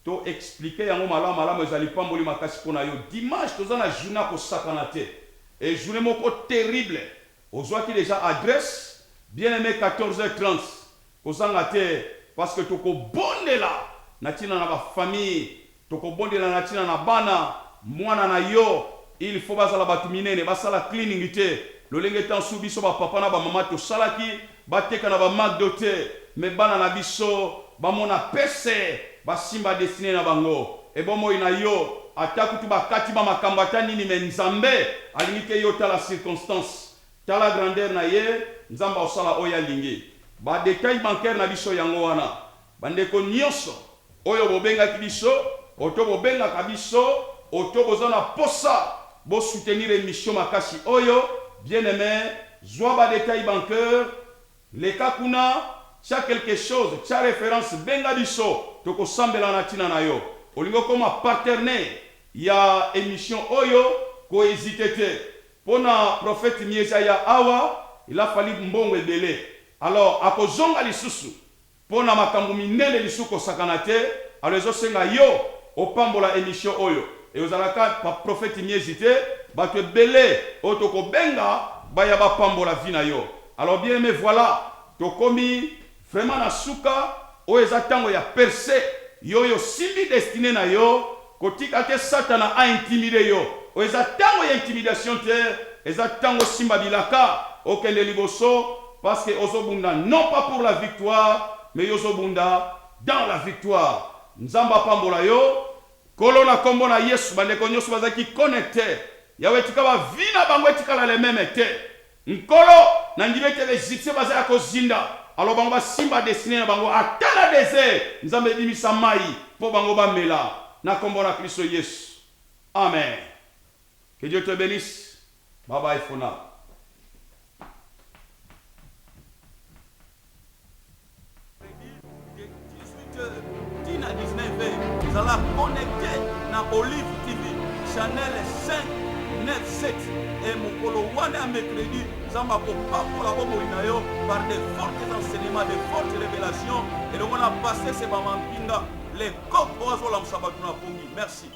to expliquer yango malamu ezali pamboli makasi pona yo dimanche tozana journée ko sakana te et journée moko terrible ozwaki déjà adresse bien aimé 14h30 kozanga te parce que toko bondela natina na ba famille toko bondela natina na bana mwana na yo il faut bazala batu minene basala cleaning te lolenge tan su biso ba papa na ba mama to salaki bateka na ba magdo te me bana na biso bamona pese basimba destiné na bango e bomo ina yo atakutu bakati ba makambo nini me nzambe alingi ke yo tala circonstance tala grandeur na ye nzamba osala oya lingi ba détail bancaire na biso yango wana bandeko nyonso oyo bobengaki biso oto bobengaka biso oto bozana posa bo soutenir émission makasi oyo bien aimé zwa ba détail bancaire les kakuna tia quelque chose tia référence benga biso toko sambela na tina na yo olingo koma partenaire ya émission oyo ko hésiter te pona prophète mieza ya awa il a fallu mbongo ebele alors akozonga lisusu pona makambo minene lisuko sakana te alors ezosenga yo opambola émission oyo et ozalaka pa prophète miezi te bato ebele oyo tokobenga baya bapambola vi na yo alors bien aimé voilà tokomi vraiment na suka oyo eza ntango ya percé yo yo simbi destiné na yo kotika te satana a intimidé yo oyo eza ntango ya intimidation te eza tango simba bilaka okende liboso parce que ozobunda non pas pour la victoire mais ozobunda dans la victoire. Nzamba pambola yo kolo na kombo na Yesu bandeko nyonso bazaki connecté yawe tika ba vina bango etikala le même te nkolo na ndibete l'Égyptien bazaya kozinda alors bango ba simba destiné na bango atala désert nzambe dimisa mai po bango ba mela na kombo na Kristo Yesu. Amen. Que Dieu te bénisse. Bye bye for now. Tina 19h, vous allez connecter na Olive TV, Channel 597 et Mokolo Wana mercredi, Zamba Kopa pour la Bomorinayo par de forts enseignements, de fortes révélations et donc on a passé ces mamans pinga, les coqs oiseaux l'amsabatuna pongi. Merci.